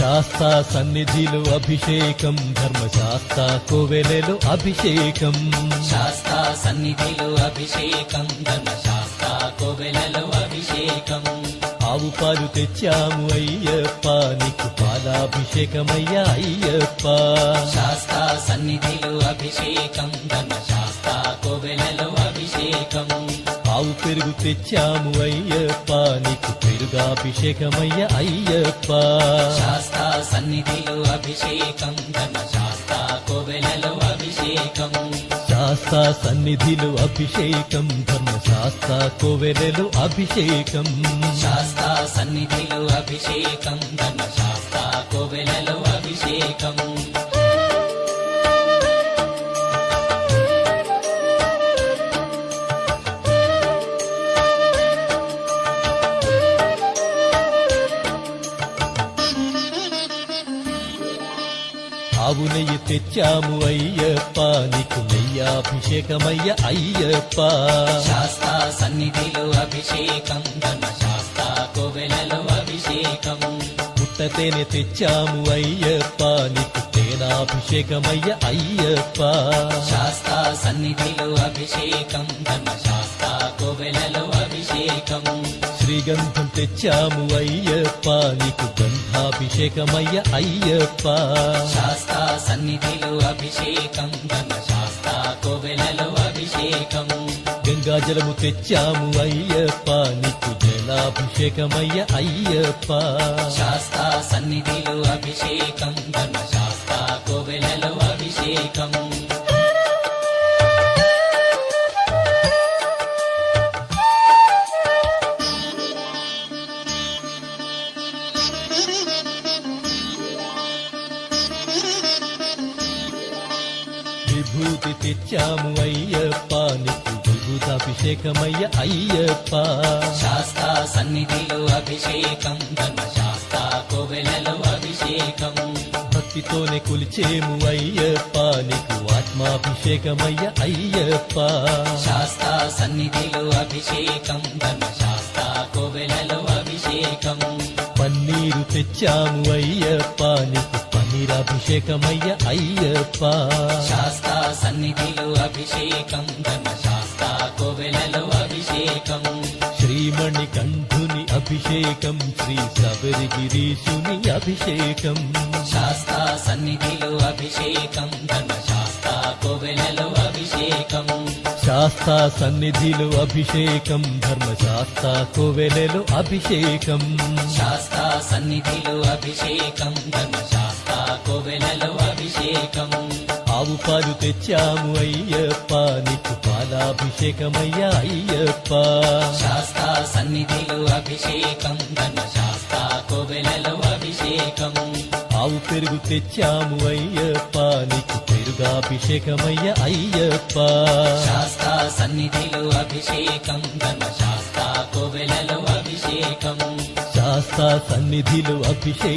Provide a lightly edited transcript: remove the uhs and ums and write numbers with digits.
శాస్తా సన్నిధిలో అభిషేకం ధర్మశాస్త్ర కోవెలలో అభిషేకం శాస్తా సన్నిధిలో అభిషేకం ధర్మశాస్త్ర కోవెలలో అభిషేకం ఆవు పాలు తెచ్చాము అయ్యప్ప నీకు పాలాభిషేకమయ్యా అయ్యప్ప శాస్తా సన్నిధిలో అభిషేకం ధర్మశాస్త్ర కోవెలలో అభిషేకం ఆవు పెరుగు తెచ్చాము అయ్యప్ప నీకు పెరుగాభిషేకమయ్యా అయ్యప్ప శాస్తా సన్నిధిలో అభిషేకం ధర్మశాస్త్ర కోవెలలో అభిషేకం శాస్తా సన్నిధిలో అభిషేకం ధర్మశాస్త్ర కోవెలలో అభిషేకం శాస్తా సన్నిధిలో అభిషేకం ధర్మశాస్త్ర కోవెలలో అభిషేకం ఆవు నెయ్యి తెచ్చాము అయ్యప్ప నీకు నెయ్యాభిషేకమయ్య అయ్యప్ప శాస్తా సన్నిధిలో అభిషేకం ధర్మశాస్త్ర కోవెలలో అభిషేకం పుట్టతేనె తెచ్చాము అయ్యప్ప నీకు తేనాభిషేకమయ్య అయ్యప్ప శాస్తా సన్నిధిలో అభిషేకం ధర్మశాస్త్ర కోవెలలో అభిషేకం శ్రీగంధం తెచ్చాము అయ్యప్ప నీకు గంధాభిషేకమయ్య అయ్యప్ప శాస్తా సన్నిధిలో అభిషేకం ధర్మశాస్త్ర కోవెలలో అభిషేకం గంగాజలము తెచ్చాము అయ్యప్ప నీకు జలాభిషేకమయ్య అయ్యప్ప శాస్తా సన్నిధిలో అభిషేకం ధర్మశాస్త్ర కోవెలలో అభిషేకం విభూతి తెచ్చాము అయ్యప్ప నీకు విభూతాభిషేకమయ్య అయ్యప్ప శాస్తా సన్నిధిలో అభిషేకం ధర్మశాస్త్ర కోవెలలో అభిషేకం భక్తితోనే కొలిచేము అయ్యప్ప నీకు ఆత్మాభిషేకమయ్య అయ్యప్ప శాస్తా సన్నిధిలో అభిషేకం ధర్మశాస్త్ర కోవెలలో అభిషేకం పన్నీరు తెచ్చాము అయ్యప్ప నీకు పన్నీరాభిషేకమయ్య అయ్యప్ప శాస్తా సన్నిధిలో అభిషేకం ధర్మశాస్త్ర కోవెలలో అభిషేకం శ్రీమణి కంఠుని అభిషేకం శ్రీ శబరిగిరీశుని అభిషేకం శాస్తా సన్నిధిలో అభిషేకం ధర్మశాస్త్ర కోవెలలో అభిషేకం శాస్తా సన్నిధిలో అభిషేకం ధర్మశాస్త్ర కోవెలలో అభిషేకం శాస్తా సన్నిధిలో అభిషేకం ధర్మశాస్త్ర కోవెలలో అభిషేకం ఆవు పాలు తెచ్చాము అయ్యప్ప నీకు పాలాభిషేకమయ్యా అయ్యప్ప శాస్తా సన్నిధిలో అభిషేకం ధర్మశాస్త్ర కోవెలలో అభిషేకం ఆవు పెరుగు తెచ్చాము అయ్యప్ప నీకు పెరుగాభిషేకమయ్య అయ్యప్ప శాస్తా సన్నిధిలో అభిషేకం ధర్మశాస్త్ర కోవెలలో అభిషేకం శాస్తా సన్నిధిలో అభిషేకం